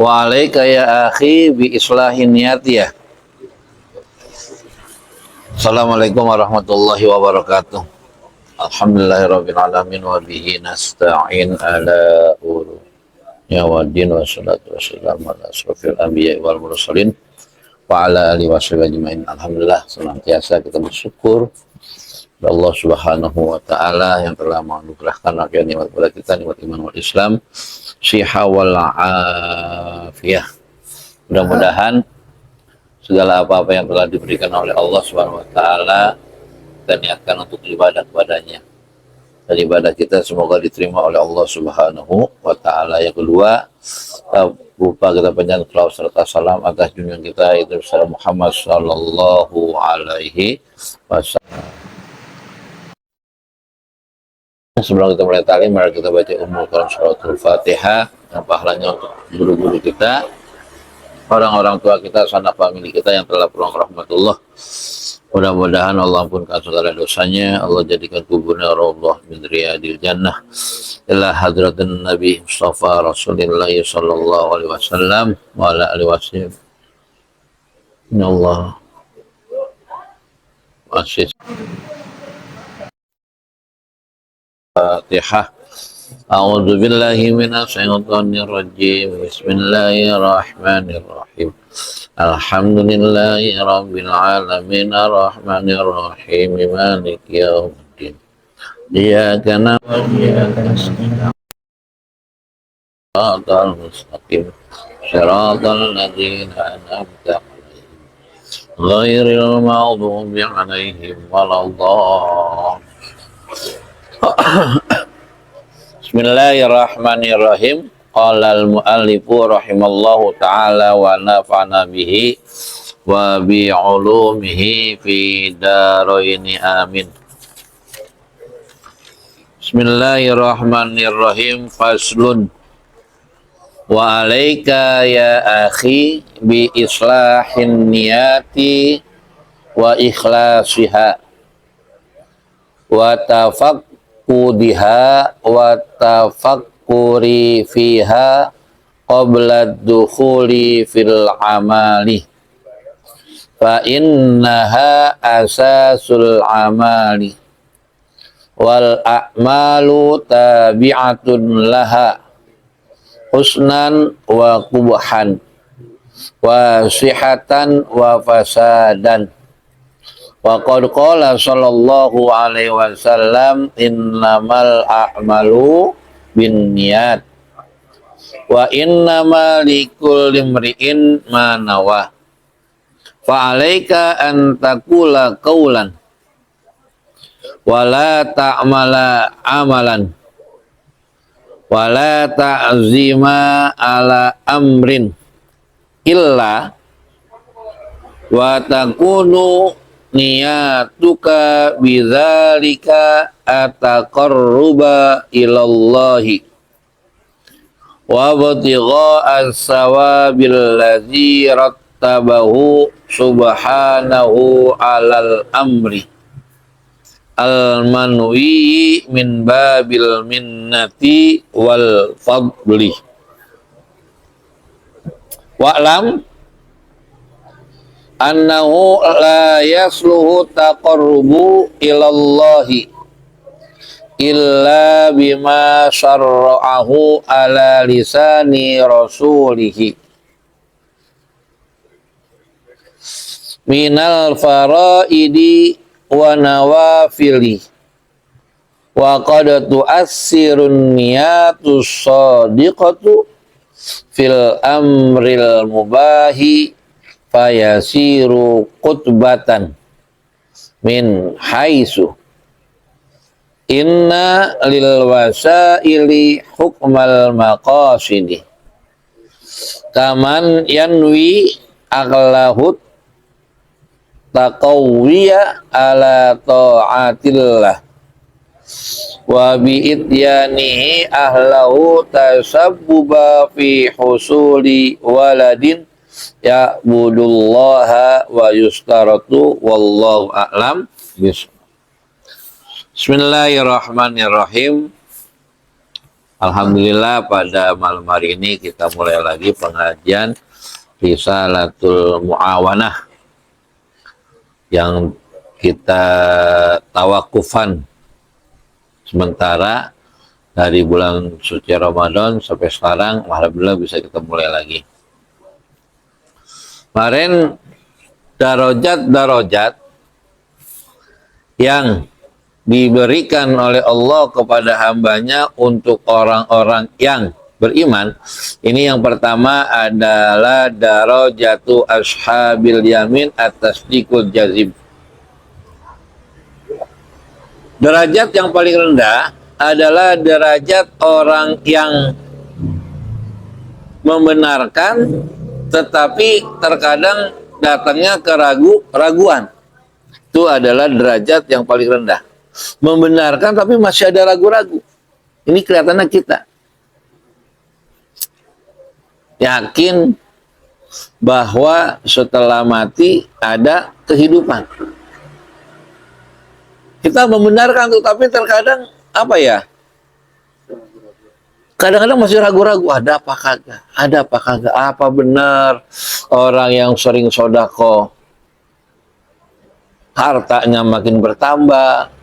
Wa alaika ya akhi bi islahin niyati ya. Assalamualaikum warahmatullahi wabarakatuh. Alhamdulillahirabbil alamin wa bihi nasta'in ala ya waddin wassalatu wassalamu ala asrofil anbiya wal mursalin wa ala alihi washabihi ajmain. Alhamdulillah, senantiasa kita bersyukur kepada Allah Subhanahu wa taala yang telah menganugerahkan akhir nikmat kepada kita, nikmat iman wal Islam, syiha wal afiyah. Mudah-mudahan segala apa-apa yang telah diberikan oleh Allah Subhanahu wa taala kita niatkan untuk ibadah kepadanya. Dan ibadah kita semoga diterima oleh Allah Subhanahu wa taala. Yang kedua, lupa kita panjang selawat serta salam atas junjungan kita itu Muhammad sallallahu alaihi wasallam. Sebelum kita mulai ta'lim, mari kita baca Ummul Quran suratul Fatihah yang pahalanya untuk guru-guru kita, orang-orang tua kita, sanak famili kita yang telah pulang rahmatullah. Mudah-mudahan Allah ampunkan segala dosanya, Allah jadikan kuburnya raudhah min riyadil jannah ila hadratin Nabi Mustafa Rasulullah sallallahu alaihi wasallam wa ala alihi wasallam. Innallaha masih Fatihah. A'udzu billahi minasy syaithanir rajim. Bismillahirrahmanirrahim. Alhamdulillahi rabbil alamin arrahmanir rahim maliki yaumiddin. Iyyaka na'budu wa iyyaka nasta'in. Shiratal mustaqim. Shiratal ladzina an'amta 'alaihim. Ghairil maghdubi 'alaihim waladdallin. Bismillahirrahmanirrahim. Qala al-muallifu rahimallahu ta'ala wa nafa'na bihi wa bi 'ulumihi fi daraini amin. Bismillahirrahmanirrahim. Faslun. Wa alaika ya akhi bi islahin niyati wa ikhlasiha wa tafaqqudiha wa tafakkuri fiha qabla dukhuli fil amali fa innaha asasul amali wal a'malu tabi'atun laha husnan wa qubhan wa sihatan wa fasadan. Wa qad qala sallallahu alaihi wasallam innamal a'malu binniyat wa innama likulli imri'in ma nawa fa 'alaika an taqula qawlan wa la ta'mala amalan wa la ta'zima ala amrin illa wa takunu niyatuka bidzalika ataqarruba ilallahi wa btigha'a as-sawabil ladzi rattabahu subhanahu alal amri al-manwi min babil minnati wal fadli. Wa'lam annahu la yasluhu taqarrubu ilallahi illa bima syarra'ahu ala lisani rasulihi minal faraidi wa nawafili wa qad tu'assirun niyatus shadiqatu fil amril mubahi fayasiru qutbatan min haitsu inna lil wasaili hukmal maqasidi kaman yanwi aqlahut taqawwiya ala ta'atillah wa bi ityanihi ahlahu tasabbuba fi husuli waladin ya'budullaha wa yustaratu wallahu a'lam. Bismillahirrahmanirrahim. Alhamdulillah pada malam hari ini kita mulai lagi pengajian Risalatul Mu'awanah yang kita tawakufan sementara dari bulan suci Ramadan sampai sekarang. Alhamdulillah bisa kita mulai lagi. Kemarin darajat-darajat yang diberikan oleh Allah kepada hambanya untuk orang-orang yang beriman. Ini yang pertama adalah darajatu ashabil yamin atas dikul jazib. Derajat yang paling rendah adalah derajat orang yang membenarkan tetapi terkadang datangnya keraguan. Itu adalah derajat yang paling rendah. Membenarkan tapi masih ada ragu-ragu. Ini kelihatannya kita yakin bahwa setelah mati ada kehidupan. Kita membenarkan tuh, tapi terkadang apa ya? Kadang-kadang masih ragu-ragu, ada apa kagak? Ada apa kagak? Apa benar orang yang sering sodako hartanya makin bertambah?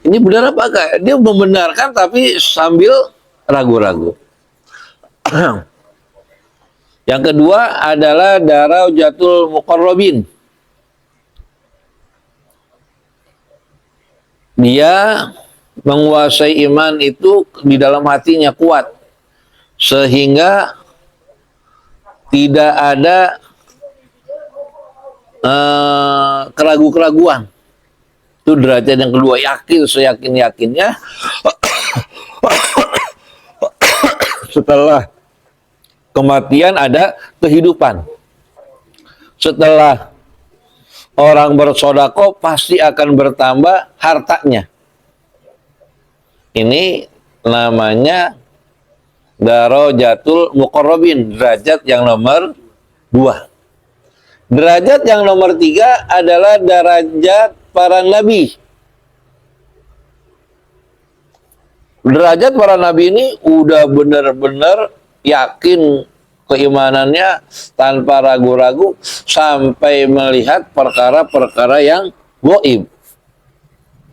Ini benar apa enggak? Dia membenarkan tapi sambil ragu-ragu. Yang kedua adalah darajatul muqarrabin. Dia menguasai iman itu di dalam hatinya kuat sehingga tidak ada keraguan-keraguan. Itu derajat yang kedua, yakin seyakin-yakinnya setelah kematian ada kehidupan. Setelah orang bersodako pasti akan bertambah hartanya. Ini namanya darajatul muqarrabin, derajat yang nomor 2. Derajat yang nomor 3 adalah derajat para nabi. Derajat para nabi ini udah benar-benar yakin keimanannya tanpa ragu-ragu sampai melihat perkara-perkara yang gaib.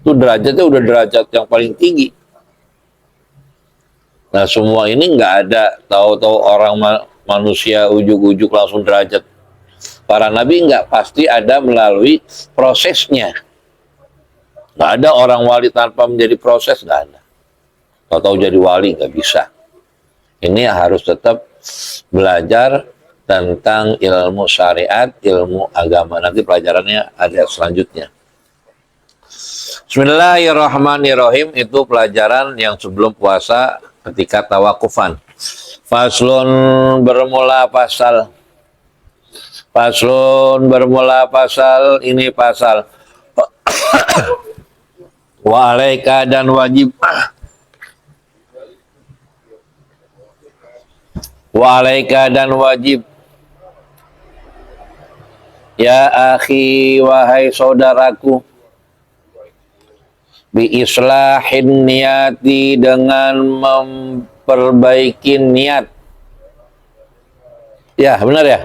Itu derajatnya udah derajat yang paling tinggi. Nah, semua ini nggak ada tahu-tahu orang manusia ujuk-ujuk langsung derajat. Para nabi nggak, pasti ada melalui prosesnya. Nggak ada orang wali tanpa menjadi proses, nggak ada. Tahu-tahu jadi wali nggak bisa. Ini harus tetap belajar tentang ilmu syariat, ilmu agama. Nanti pelajarannya ada selanjutnya. Bismillahirrahmanirrahim. Itu pelajaran yang sebelum puasa ketika tawakufan. Faslun bermula pasal. Faslun bermula pasal. Ini pasal. Wa alaika dan wajib. Wa alaika dan wajib. Ya akhi, wahai saudaraku, bi islahin niyati, dengan memperbaiki niat. Ya, benar ya?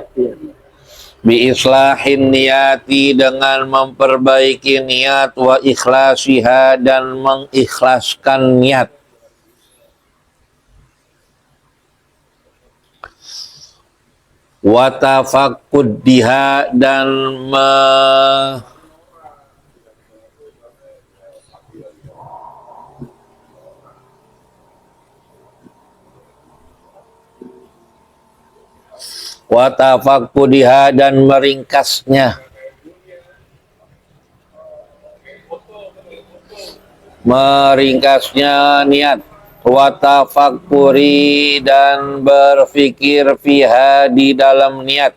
Bi islahin niyati, dengan memperbaiki niat, wa ikhlasiha, dan mengikhlaskan niat. Wa tafaqqudiha, dan wa tafaqqudiha, dan meringkasnya. Meringkasnya niat. Wa tafakkuri, dan berfikir fiha, di dalam niat.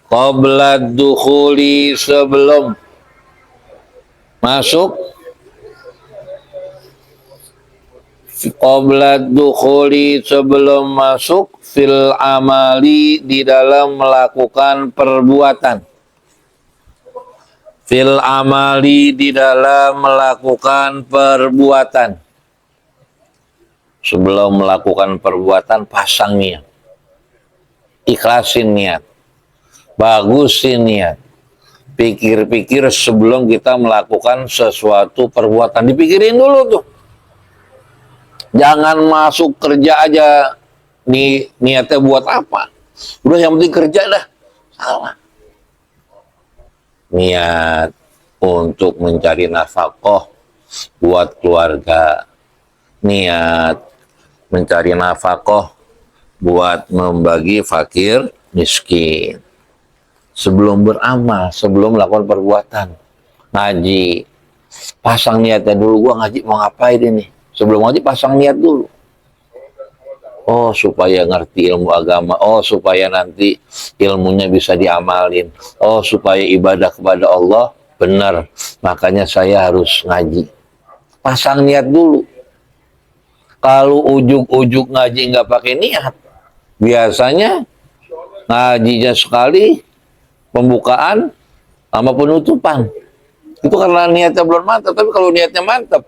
Qabla dukhuli, sebelum masuk. Qabla dukhuli, sebelum masuk. Fil amali, di dalam melakukan perbuatan. Fil amali, di dalam melakukan perbuatan. Sebelum melakukan perbuatan, pasang niat. Ikhlasin niat. Bagusin niat. Pikir-pikir sebelum kita melakukan sesuatu perbuatan. Dipikirin dulu tuh. Jangan masuk kerja aja niatnya buat apa. Udah yang penting kerja dah. Salah. Niat untuk mencari nafkah buat keluarga. Niat mencari nafkah buat membagi fakir miskin. Sebelum beramal, sebelum melakukan perbuatan. Ngaji. Pasang niatnya dulu, gua ngaji mau ngapain ini. Sebelum ngaji pasang niat dulu. Oh, supaya ngerti ilmu agama. Oh, supaya nanti ilmunya bisa diamalin. Oh, supaya ibadah kepada Allah benar. Makanya saya harus ngaji. Pasang niat dulu. Kalau ujuk-ujuk ngaji nggak pakai niat, biasanya ngajinya sekali, pembukaan sama penutupan. Itu karena niatnya belum mantap. Tapi kalau niatnya mantap,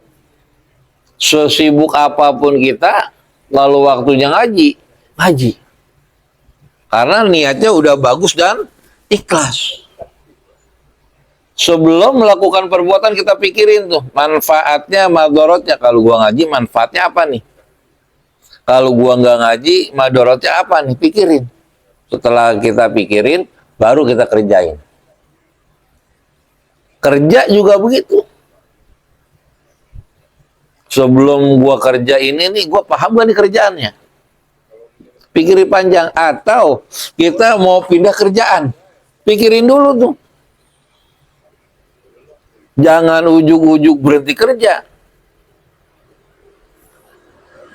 sesibuk apapun kita, lalu waktunya ngaji. Karena niatnya udah bagus dan ikhlas. Sebelum melakukan perbuatan kita pikirin tuh manfaatnya, madorotnya. Kalau gua ngaji manfaatnya apa nih? Kalau gua nggak ngaji madorotnya apa nih? Pikirin. Setelah kita pikirin, baru kita kerjain. Kerja juga begitu. Sebelum gua kerja ini nih, gua paham gak nih kerjaannya? Pikirin panjang. Atau kita mau pindah kerjaan, pikirin dulu tuh. Jangan ujuk-ujuk berhenti kerja.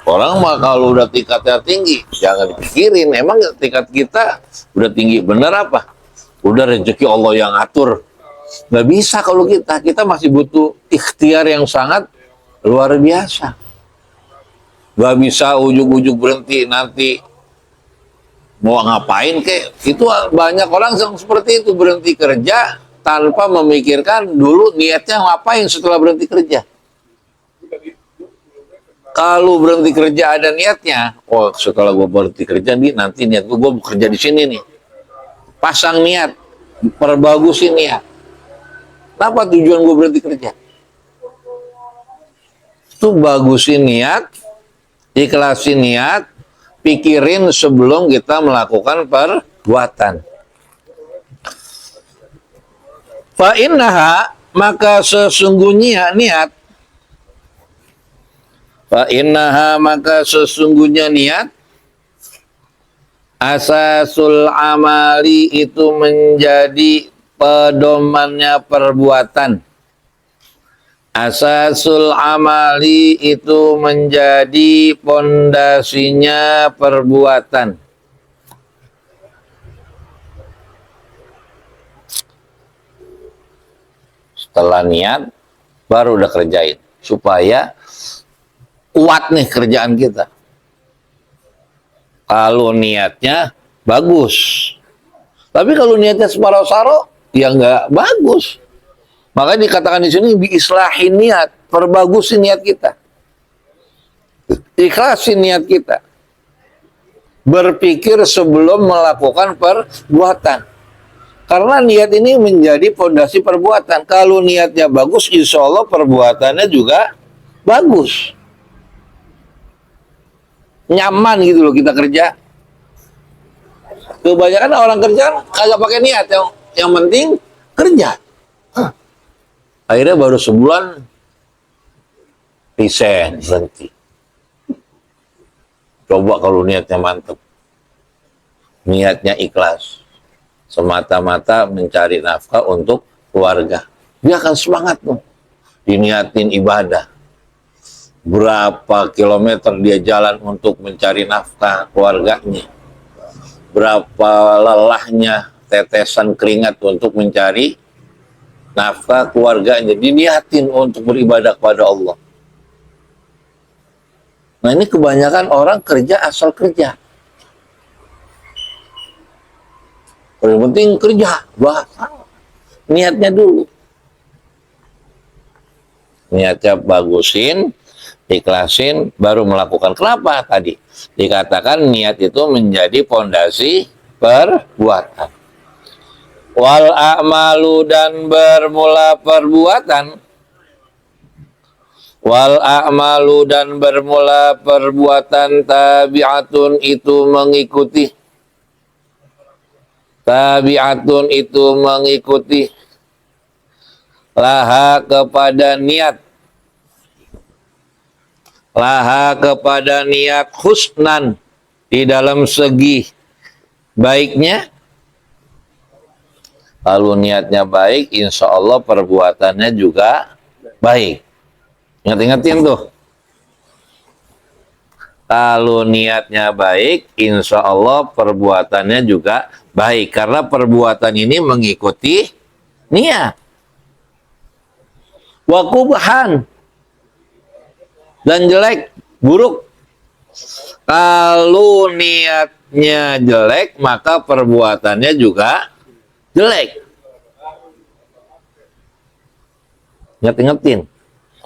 Orang mah kalau udah tingkatnya tinggi, jangan dipikirin. Emang tingkat kita udah tinggi bener apa? Udah rezeki Allah yang atur. Nggak bisa kalau kita masih butuh ikhtiar yang sangat luar biasa. Nggak bisa ujuk-ujuk berhenti, nanti mau ngapain kek. Itu banyak orang yang seperti itu, berhenti kerja tanpa memikirkan dulu niatnya ngapain setelah berhenti kerja. Kalau berhenti kerja ada niatnya, oh setelah gue berhenti kerja nih, nanti niat gue bekerja di sini nih. Pasang niat, perbagusin niat. Apa tujuan gue berhenti kerja? Itu bagusin niat, ikhlasin niat, pikirin sebelum kita melakukan perbuatan. Fa innaha, maka sesungguhnya niat. Fa innaha, maka sesungguhnya niat. Asasul amali, itu menjadi pedomannya perbuatan. Asasul amali, itu menjadi pondasinya perbuatan. Setelah niat, baru udah kerjain. Supaya kuat nih kerjaan kita. Kalau niatnya bagus. Tapi kalau niatnya separo-saro, ya nggak bagus. Makanya dikatakan di sini, biislahin niat. Perbagusin niat kita. Ikhlasin niat kita. Berpikir sebelum melakukan perbuatan. Karena niat ini menjadi fondasi perbuatan. Kalau niatnya bagus, insya Allah perbuatannya juga bagus. Nyaman gitu loh kita kerja. Kebanyakan orang kerja kagak pakai niat. Yang penting kerja. Akhirnya baru sebulan resign, berhenti. Coba kalau niatnya mantap. Niatnya ikhlas. Semata-mata mencari nafkah untuk keluarga. Dia akan semangat tuh. Diniatin ibadah. Berapa kilometer dia jalan untuk mencari nafkah keluarganya. Berapa lelahnya tetesan keringat untuk mencari nafkah keluarganya. Diniatin untuk beribadah kepada Allah. Nah ini kebanyakan orang kerja asal kerja. Yang penting kerja, bahasa niatnya dulu. Niatnya bagusin, ikhlasin, baru melakukan. Kenapa tadi? Dikatakan niat itu menjadi pondasi perbuatan. Wal a'malu dan bermula perbuatan. Wal a'malu dan bermula perbuatan tabi'atun itu mengikuti. Tabi'atun itu mengikuti. Laha kepada niat. Laha kepada niat husnan di dalam segi baiknya. Kalau niatnya baik, insya Allah perbuatannya juga baik. Ingat-ingatin tuh. Kalau niatnya baik, insya Allah perbuatannya juga baik. Karena perbuatan ini mengikuti niat. Wa qubhan. Dan jelek, buruk. Kalau niatnya jelek, maka perbuatannya juga jelek. Ingat-ingatin.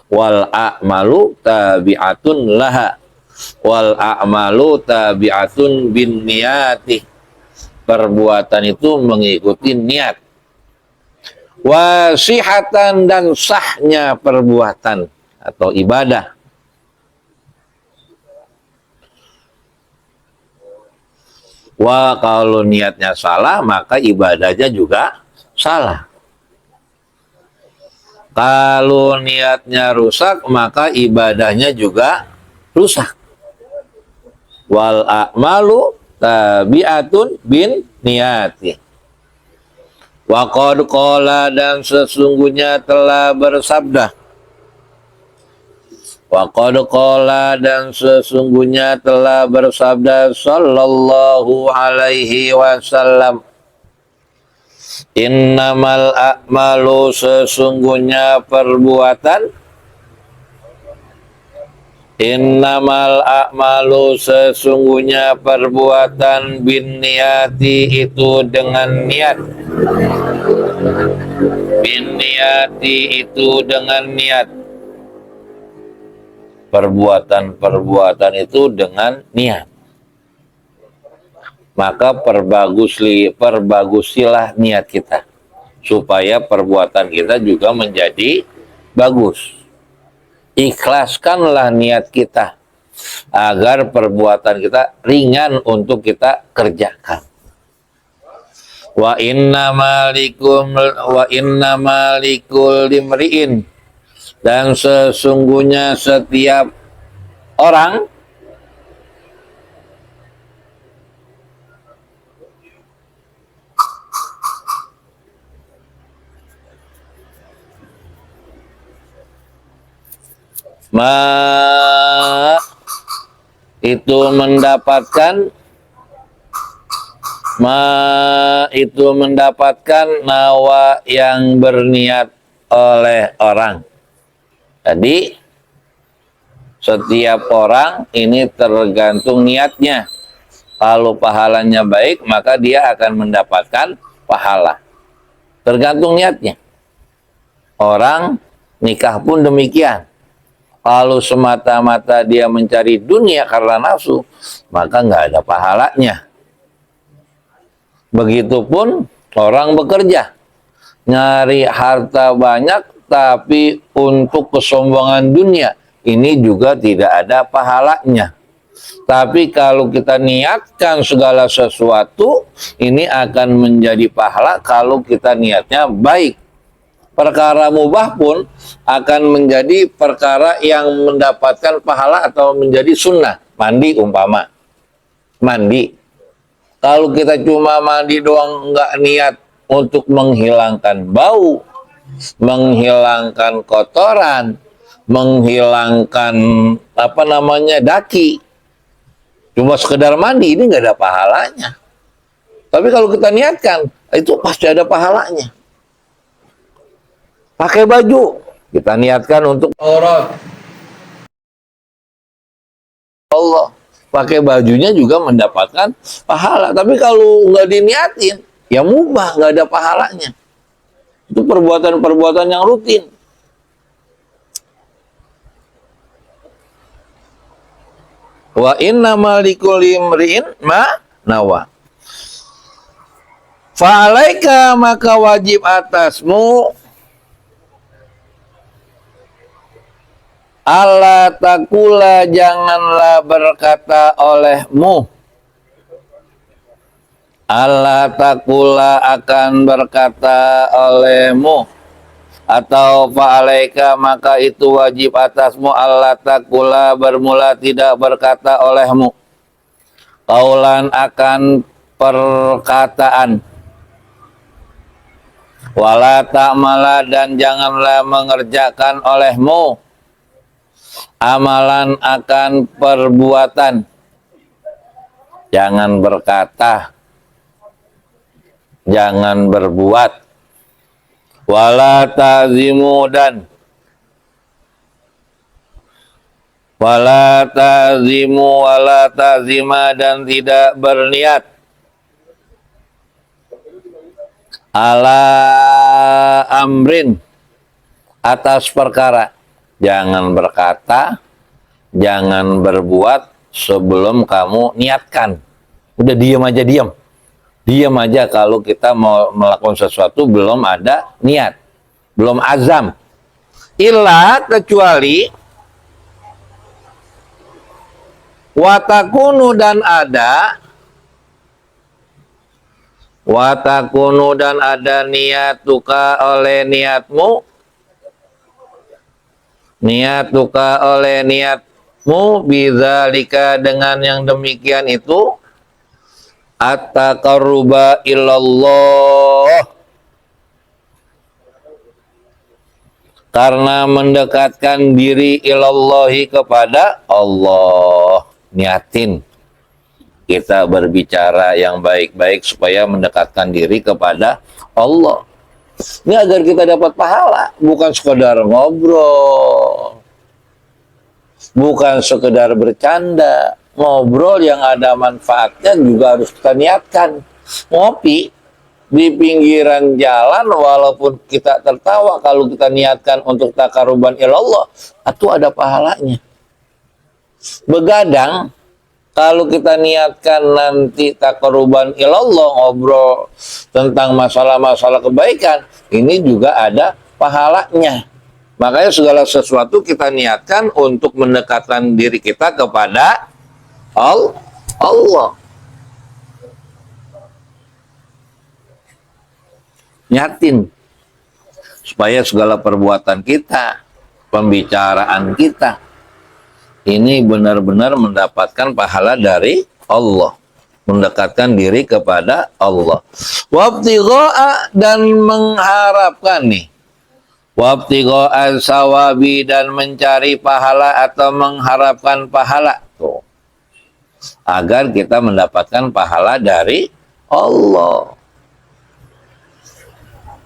Wal a'malu tabi'atun laha. Wal a'malu tabi'atun bin niyati. Perbuatan itu mengikuti niat. Wasihatan dan sahnya perbuatan atau ibadah. Wah, kalau niatnya salah, maka ibadahnya juga salah. Kalau niatnya rusak, maka ibadahnya juga rusak. Wal a'malu tabi'atun bin niyati. Wa qad qala dan sesungguhnya telah bersabda. Wa qad qala dan sesungguhnya telah bersabda sallallahu alaihi wasallam. Innamal a'malu sesungguhnya perbuatan. Innamal a'malu sesungguhnya perbuatan bin niyati itu dengan niat. Bin niyati itu dengan niat. Perbuatan-perbuatan itu dengan niat. Maka perbagusilah niat kita. Supaya perbuatan kita juga menjadi bagus. Ikhlaskanlah niat kita. Agar perbuatan kita ringan untuk kita kerjakan. Wa inna malikul limri'in. Dan sesungguhnya setiap orang itu mendapatkan nawa yang berniat oleh orang. Jadi setiap orang ini tergantung niatnya. Kalau pahalanya baik, maka dia akan mendapatkan pahala. Tergantung niatnya. Orang nikah pun demikian. Kalau semata-mata dia mencari dunia karena nafsu, maka nggak ada pahalanya. Begitupun orang bekerja. Nyari harta banyak, tapi untuk kesombongan dunia, ini juga tidak ada pahalanya. Tapi kalau kita niatkan segala sesuatu, ini akan menjadi pahala kalau kita niatnya baik. Perkara mubah pun akan menjadi perkara yang mendapatkan pahala atau menjadi sunnah. Mandi umpama. Mandi. Kalau kita cuma mandi doang nggak niat untuk menghilangkan bau, menghilangkan kotoran, menghilangkan daki. Cuma sekedar mandi ini nggak ada pahalanya. Tapi kalau kita niatkan, itu pasti ada pahalanya. Pakai baju, kita niatkan untuk aurat. Allah, pakai bajunya juga mendapatkan pahala. Tapi kalau nggak diniatin, ya mubah, nggak ada pahalanya. Itu perbuatan-perbuatan yang rutin. Wa innamal likulli imri'in ma nawa. Fa'alaika maka wajib atasmu alla takula janganlah berkata olehmu. Alla takula akan berkata olehmu. Atau fa'alaika maka itu wajib atasmu alla takula bermula tidak berkata olehmu. Qaulan akan perkataan. Wala ta'mala dan janganlah mengerjakan olehmu amalan akan perbuatan. Jangan berkata, jangan berbuat. Wala tazimu dan wala tazimu wala tazima dan tidak berniat ala amrin atas perkara. Jangan berkata, jangan berbuat sebelum kamu niatkan. Udah diam aja, diam. Diam aja kalau kita mau melakukan sesuatu belum ada niat, belum azam. Illa kecuali watakunu dan ada niatuka oleh niatmu, bidzalika dengan yang demikian itu at-taqarruba ilallah, karena mendekatkan diri ilallahi kepada Allah. Niatin kita berbicara yang baik-baik supaya mendekatkan diri kepada Allah. Ini agar kita dapat pahala, bukan sekedar ngobrol, bukan sekedar bercanda. Ngobrol yang ada manfaatnya juga harus kita niatkan. Ngopi di pinggiran jalan walaupun kita tertawa, kalau kita niatkan untuk taqarruban ilallah, itu ada pahalanya. Begadang kalau kita niatkan nanti taqarruban ilallah, ngobrol tentang masalah-masalah kebaikan, ini juga ada pahalanya. Makanya segala sesuatu kita niatkan untuk mendekatkan diri kita kepada Allah. Niatin supaya segala perbuatan kita, pembicaraan kita ini benar-benar mendapatkan pahala dari Allah, mendekatkan diri kepada Allah. Wabtigha'a dan mengharapkan nih, wabtigha'a sawabi dan mencari pahala atau mengharapkan pahala tuh, agar kita mendapatkan pahala dari Allah.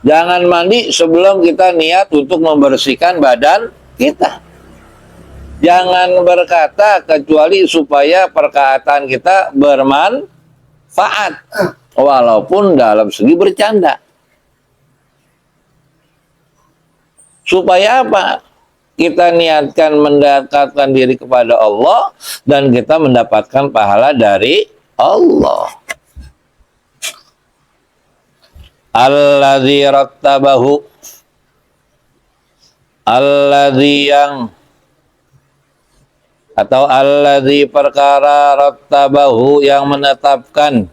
Jangan mandi sebelum kita niat untuk membersihkan badan kita. Jangan berkata kecuali supaya perkataan kita bermanfaat, walaupun dalam segi bercanda. Supaya apa? Kita niatkan mendekatkan diri kepada Allah dan kita mendapatkan pahala dari Allah. Alladzi rattabahu, alladzi yang atau alladzi perkara rattabahu yang menetapkan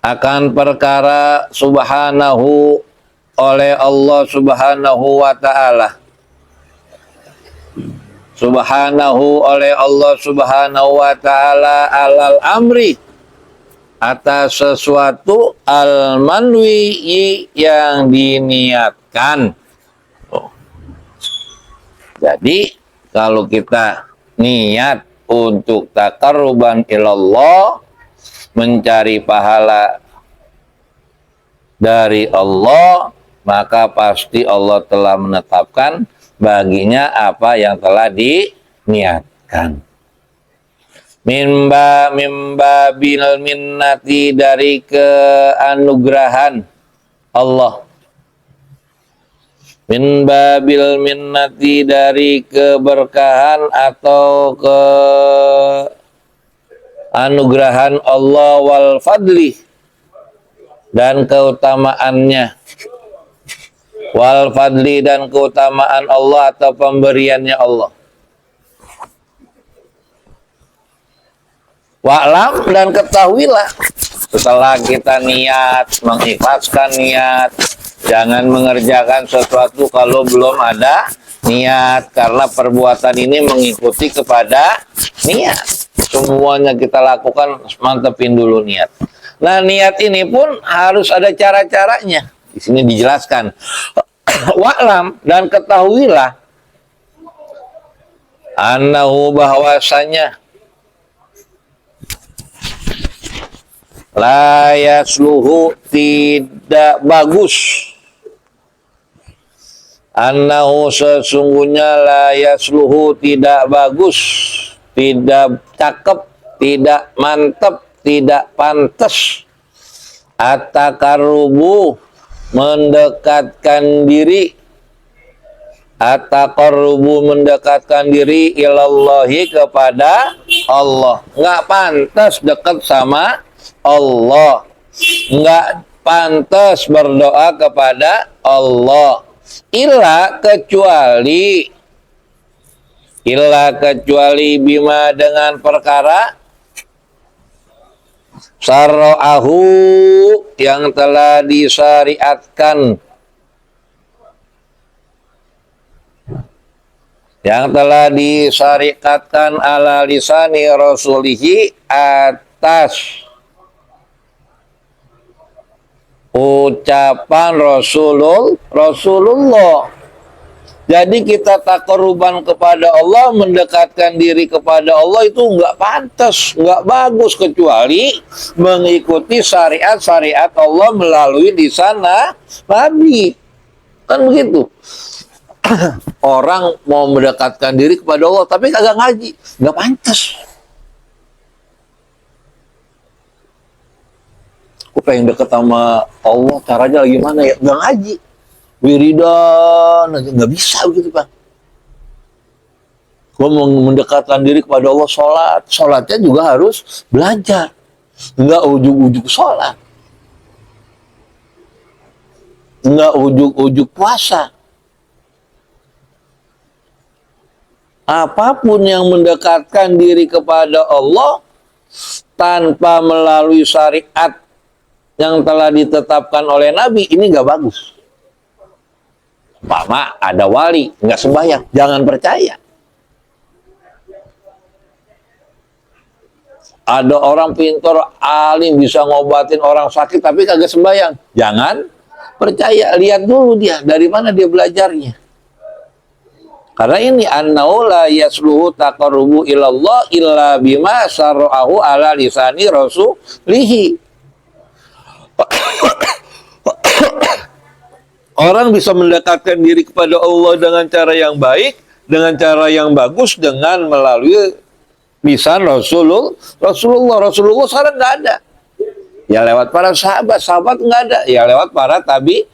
akan perkara subhanahu oleh Allah subhanahu wa ta'ala. Subhanahu oleh Allah subhanahu wa ta'ala alal amri atas sesuatu al-manwi yang diniatkan. Jadi kalau kita niat untuk taqarruban ilallah, mencari pahala dari Allah, maka pasti Allah telah menetapkan baginya apa yang telah diniatkan. Mimba bil minnati, dari keanugerahan Allah. min babil minnati, dari keberkahan atau ke anugrahan Allah, wal fadli, dan keutamaannya, wal fadli, dan keutamaan Allah atau pemberiannya Allah. Wa'lam, dan ketahuilah, setelah kita niat, mengikhlaskan niat, jangan mengerjakan sesuatu kalau belum ada niat, karena perbuatan ini mengikuti kepada niat. Semuanya kita lakukan, mantepin dulu niat. Nah, niat ini pun harus ada cara-caranya. Di sini dijelaskan. Wa'lam, dan ketahuilah, annahu, bahwasanya, la yasluhu, tidak bagus, annahu, sesungguhnya, la yasluhu, tidak bagus, tidak cakep, tidak mantep, tidak pantas, at-taqarrubu, mendekatkan diri, at-taqarrubu, mendekatkan diri, ilallahi, kepada Allah. Nggak pantas dekat sama Allah, nggak pantas berdoa kepada Allah, illa, kecuali bima, dengan perkara, syara'ahu, yang telah disyariatkan, ala lisani rasulihi, atas ucapan Rasulullah. Jadi kita taqarruban kepada Allah, mendekatkan diri kepada Allah, itu nggak pantas, nggak bagus, kecuali mengikuti syariat-syariat Allah melalui lisan Nabi. Kan begitu. Orang mau mendekatkan diri kepada Allah tapi kagak ngaji, nggak pantas. Aku pengen deket sama Allah, caranya gimana ya? Nggak ngaji, wiridan aja, nggak bisa begitu, Pak. Gue mau mendekatkan diri kepada Allah, sholatnya juga harus belajar, nggak ujuk-ujuk sholat, nggak ujuk-ujuk puasa. Apapun yang mendekatkan diri kepada Allah tanpa melalui syariat yang telah ditetapkan oleh Nabi, ini nggak bagus. Mama ada wali nggak sembahyang, jangan percaya. Ada orang pintar, alim, bisa ngobatin orang sakit tapi kagak sembahyang, jangan percaya. Lihat dulu dia dari mana dia belajarnya. Karena ini annahu la yasluhu taqarrubu ilallah illa bima syara'ahu ala lisani rasulihi. Orang bisa mendekatkan diri kepada Allah dengan cara yang baik, dengan cara yang bagus, dengan melalui lisan Rasulullah sekarang nggak ada. Ya lewat para sahabat nggak ada. Ya lewat para tabiin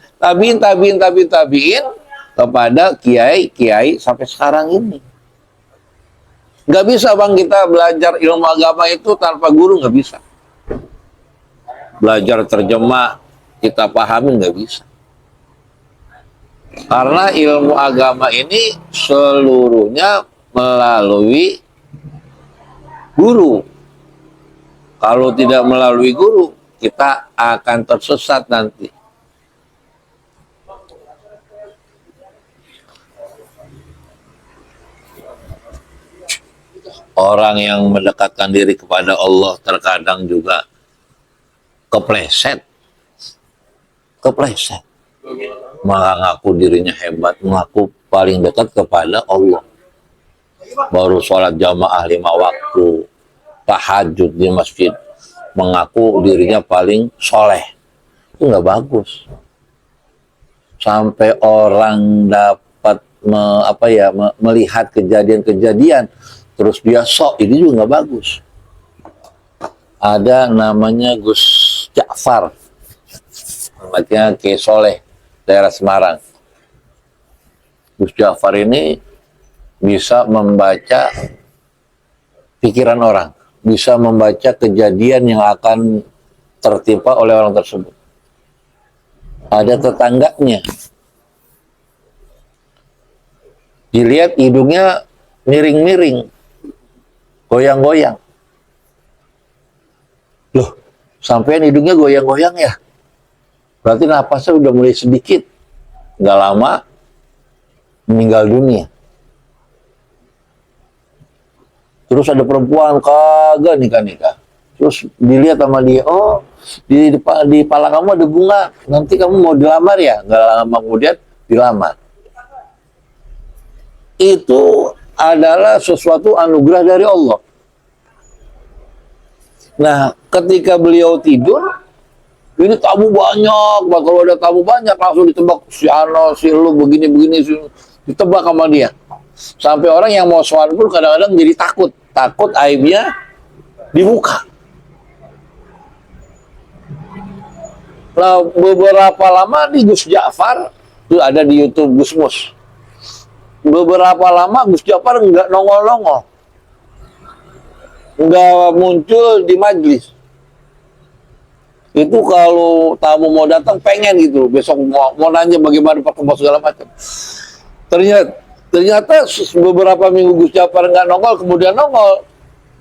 kepada kiai sampai sekarang ini. Nggak bisa, Bang, kita belajar ilmu agama itu tanpa guru, nggak bisa. Belajar terjemah, kita pahami, nggak bisa. Karena ilmu agama ini seluruhnya melalui guru. Kalau tidak melalui guru, kita akan tersesat nanti. Orang yang mendekatkan diri kepada Allah terkadang juga kepleset. Mengaku dirinya hebat, mengaku paling dekat kepada Allah. Baru sholat jamaah 5 waktu, tahajud di masjid, mengaku dirinya paling soleh. Itu nggak bagus. Sampai orang dapat melihat kejadian-kejadian, terus dia sok, ini juga nggak bagus. Ada namanya Gus Ja'far, tempatnya Kiai Soleh, daerah Semarang. Gus Jafar ini bisa membaca pikiran orang, bisa membaca kejadian yang akan tertimpa oleh orang tersebut. Ada tetangganya, dilihat hidungnya miring-miring, goyang-goyang. Loh, sampean hidungnya goyang-goyang ya? Berarti napasnya udah mulai sedikit. Nggak lama, meninggal dunia. Terus ada perempuan kagak nikah-nikah. Terus dilihat sama dia, oh di pala kamu ada bunga, nanti kamu mau dilamar ya? Nggak lama kemudian dilamar. Itu adalah sesuatu anugerah dari Allah. Nah, ketika beliau tidur, ini tamu banyak, kalau ada tamu banyak langsung ditebak si Ano, si lu begini-begini, ditebak sama dia. Sampai orang yang mau soal pun kadang-kadang jadi takut aibnya dibuka. Nah, beberapa lama di Gus Jafar, itu ada di YouTube Gusmus. Beberapa lama Gus Jafar nggak nongol-nongol, nggak muncul di majlis. Itu kalau tamu mau datang pengen gitu, besok mau nanya bagaimana pertemuan segala macam. Ternyata beberapa minggu Gus Jafar nggak nongol, kemudian nongol,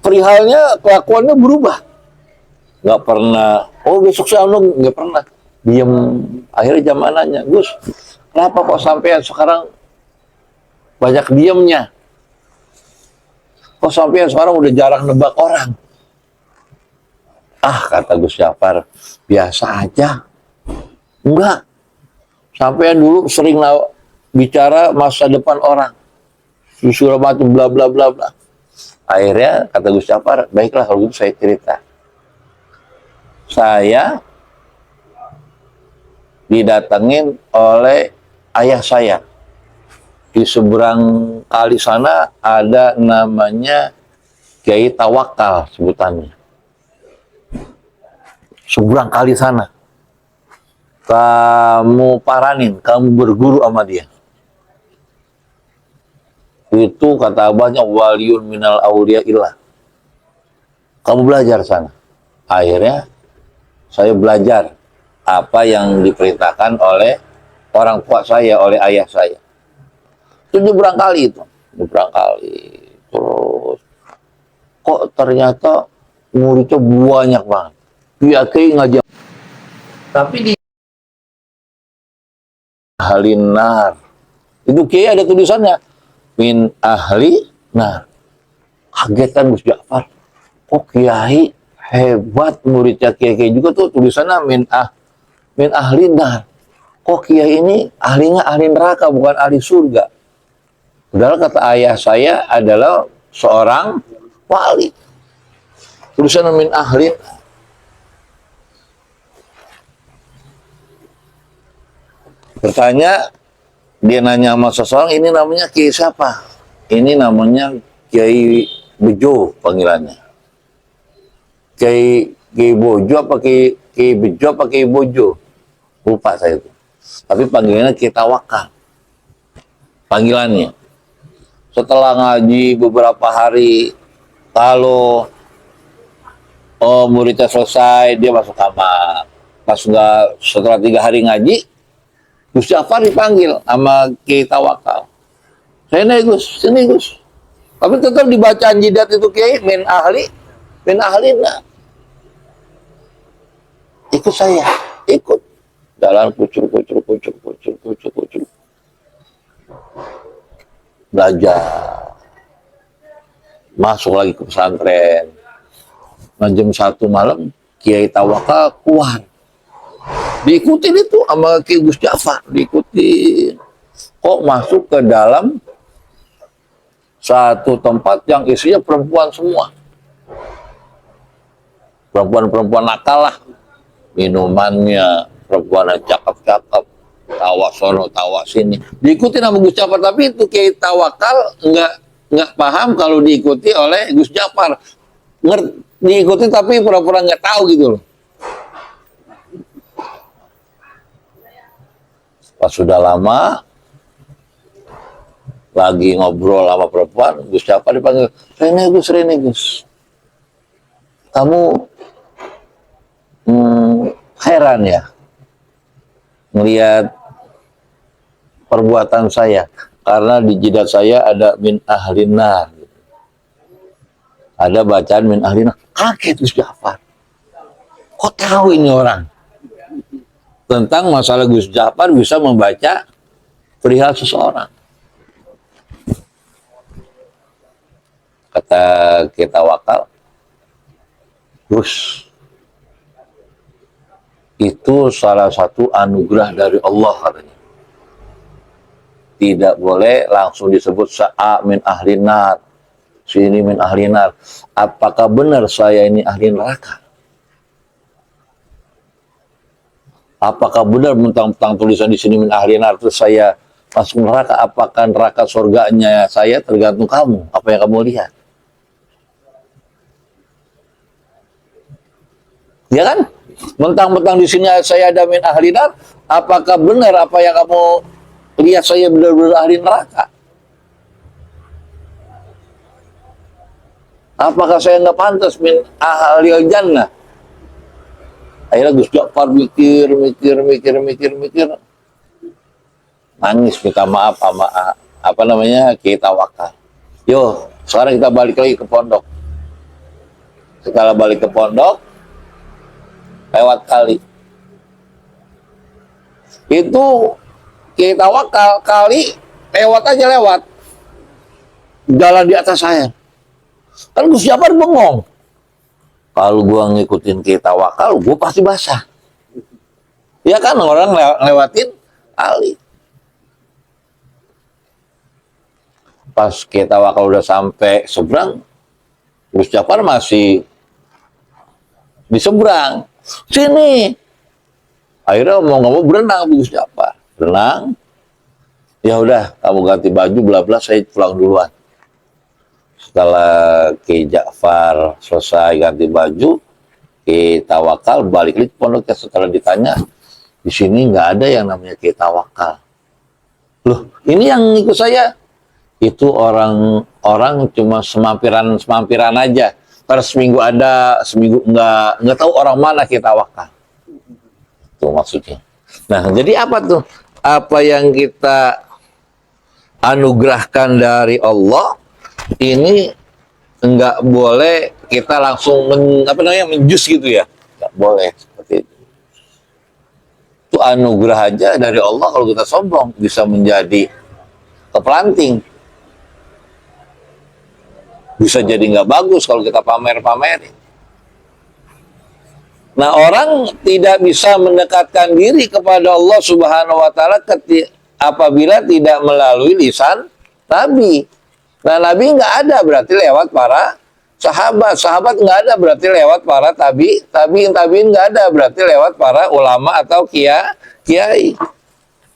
perihalnya kelakuannya berubah. Nggak pernah, oh besok saya nggak pernah, diem. Akhirnya jamaah nanya, Gus, kenapa kok sampean sekarang banyak diemnya? Kok sampean sekarang udah jarang nebak orang? Ah, kata Gus Jafar, biasa aja. Enggak. Sampean dulu sering bicara masa depan orang. Segala macam bla bla bla bla. Akhirnya kata Gus Jafar, baiklah kalau gitu saya cerita. Saya didatengin oleh ayah saya. Di seberang kali sana ada namanya Kiai Tawakal sebutannya. Seberang kali sana. Kamu paranin, kamu berguru sama dia. Itu kata abahnya waliyun minal aulia illah. Kamu belajar sana. Akhirnya saya belajar apa yang diperintahkan oleh orang tua saya, oleh ayah saya. Itu nyebrang kali itu. Nyebrang kali. Terus kok ternyata muridnya banyak banget. Dia kayak ngajak. Tapi di Halinar. Itu kayak ada tulisannya. Min ahli. Nah, kaget kan Gus Jafar. Kok kiai hebat muridnya kiai juga tuh tulisannya min ahli nar. Kok kiai ini ahlinya ahli neraka bukan ahli surga. Padahal kata ayah saya adalah seorang wali. Tulisannya min ahli. Bertanya, dia nanya sama seseorang, ini namanya kiai siapa? Ini namanya Kiai Bejo panggilannya. Kiai Bojo apa Kiai Bejo apa Kiai Bojo? Lupa saya itu. Tapi panggilannya Kiai Tawakal. Panggilannya. Setelah ngaji beberapa hari, kalau muridnya selesai, dia masuk kamar. Pas setelah 3 hari ngaji, Gus Jafar dipanggil sama Kiai Tawakal. Sini Gus. Tapi tetap dibacaan jidat itu Kiai, min ahli nah. Ikut saya, ikut. Jalan kucur. Belajar. Masuk lagi ke pesantren. Nah, jam 1 malam, Kiai Tawakal keluar. Diikutin itu sama Kiai Gus Jafar, diikutin. Kok masuk ke dalam satu tempat yang isinya perempuan semua. Perempuan-perempuan nakal lah. Minumannya, perempuan yang cakep-cakep. Tawa sono, tawa sini. Diikutin sama Gus Jafar, tapi itu Kiai Tawakal nggak paham kalau diikuti oleh Gus Jafar. Diikuti tapi pura-pura nggak tahu gitu loh. Pas sudah lama, lagi ngobrol sama perempuan, Gus Jafar dipanggil, Rene Gus, kamu heran ya melihat perbuatan saya, karena di jidat saya ada min ahlinar, ada bacaan min ahlinar. Kaget Gus Jafar, kok tahu ini orang tentang masalah Gus Jafar bisa membaca perihal seseorang. Kata kita wakal, Gus, itu salah satu anugerah dari Allah katanya. Tidak boleh langsung disebut sa'a min ahlinar, sini min ahlinar. Apakah benar saya ini ahli neraka? Apakah benar mentang-mentang tulisan di sini min ahlinar terus saya masuk neraka? Apakah neraka surganya saya tergantung kamu? Apa yang kamu lihat? Ya kan? Mentang-mentang di sini saya ada min ahlinar, apakah benar apa yang kamu lihat saya benar-benar ahli neraka? Apakah saya nggak pantas min ahli jannah? Akhirnya Gus Jafar mikir, nangis minta maaf sama kita wakal. Yo, sekarang kita balik lagi ke pondok. Setelah balik ke pondok, lewat kali. Itu kita wakal kali lewat aja lewat. Jalan di atas saya. Kan Gus Jafar bengong. Kalau gua ngikutin kita wakal, gua pasti basah. Ya kan orang lewatin kali. Pas kita wakal udah sampai seberang, Gus Jafar masih di seberang. Sini. Akhirnya mau nggak mau berenang Gus Jafar. Berenang. Ya udah, kamu ganti baju bla bla, saya pulang duluan. Setelah Ki Ja'far selesai ganti baju, kita wakal balik lagi ke pondoknya. Setelah ditanya, di sini nggak ada yang namanya kita wakal. Loh, ini yang ikut saya itu orang cuma semampiran aja. Terus seminggu ada, seminggu nggak tahu orang mana kita wakal. Itu maksudnya. Nah, jadi apa tuh? Apa yang kita anugerahkan dari Allah ini nggak boleh kita langsung menjus gitu ya, nggak boleh seperti itu. Itu anugerah aja dari Allah. Kalau kita sombong bisa menjadi keplanting, bisa jadi nggak bagus kalau kita pamer-pamerin. Nah, orang tidak bisa mendekatkan diri kepada Allah Subhanahu wa Ta'ala apabila tidak melalui lisan Nabi. Nah, Nabi nggak ada berarti lewat para sahabat. Sahabat nggak ada berarti lewat para tabiin nggak ada berarti lewat para ulama atau kiai.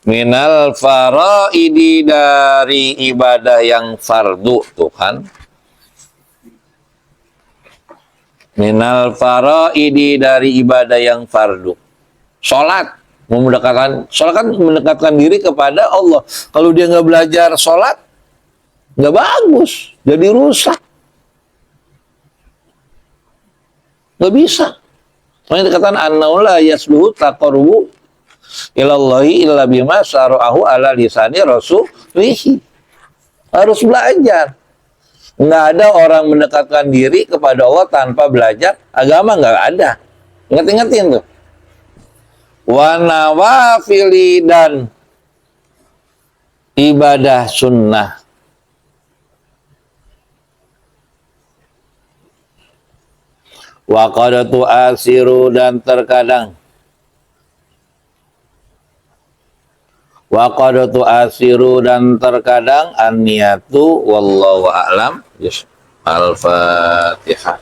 Minal faraidi, dari ibadah yang fardu, tuh kan. Minal faraidi, dari ibadah yang fardu. Sholat kan mendekatkan diri kepada Allah. Kalau dia nggak belajar sholat, nggak bagus, jadi rusak. Nggak bisa. Makanya dikatakan annahu la yasluhu taqarrubu ilallahi illa bima syara'ahu ala lisani rasulihi. Harus belajar. Nggak ada orang mendekatkan diri kepada Allah tanpa belajar agama, nggak ada. Ingat-ingatin tuh. Wa nawafili, dan ibadah sunnah. Wa qad tu'asiru, dan terkadang an-niyatu wallahu a'lam. Al-Fatihah.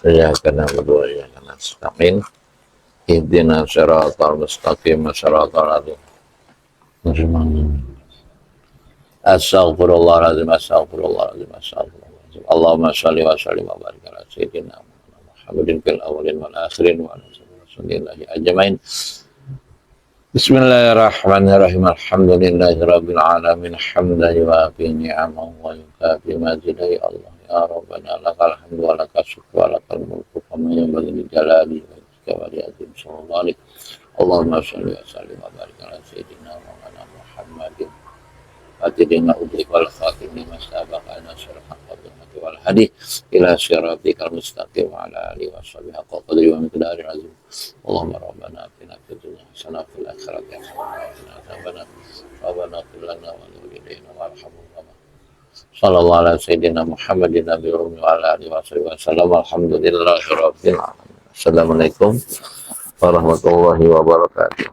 Ya kana berdoa ya kana nasta'in. Ihdinas siratal mustaqim, siratal ladzina Astaghfirullahaladzim. Allahumma sholli wa sallim wa barik ala sayyidina Muhammadin fil awwalin wal akhirin wa ala rasulillahi ajmain. Bismillahirrahmanirrahim. Alhamdulillahi rabbil alamin. Hamdan yuwafi ni'amahu wa yukafi mazidah. Ya Allah ya Rabbana lakal hamdu wa lakal syukru wa lakal mulku kama yanbaghi li jalali wajhika wa li azim sultanik. Allahumma shalli wa sallim wa barik ala sayyidina Maulana Muhammadin Fatidina udrik wal khatim lima sabaka nasir haqqa bihmati wal hadi ila siratikal mustaqim wa ala alihi wa sahbihi haqqa qadri wa miqdari azim. Allahumma rabbana atina fid dunya hasanah wa fil akhirati hasanah wa qina adzabannar. Rabbana ighfir lana wa li walidayna warhamhum. Sallallahu ala sayyidina Muhammadin nabiyil ummi wa ala alihi wa sahbihi wasallam. Alhamdulillahi rabbil alamin. Assalamualaikum warahmatullahi wabarakatuh.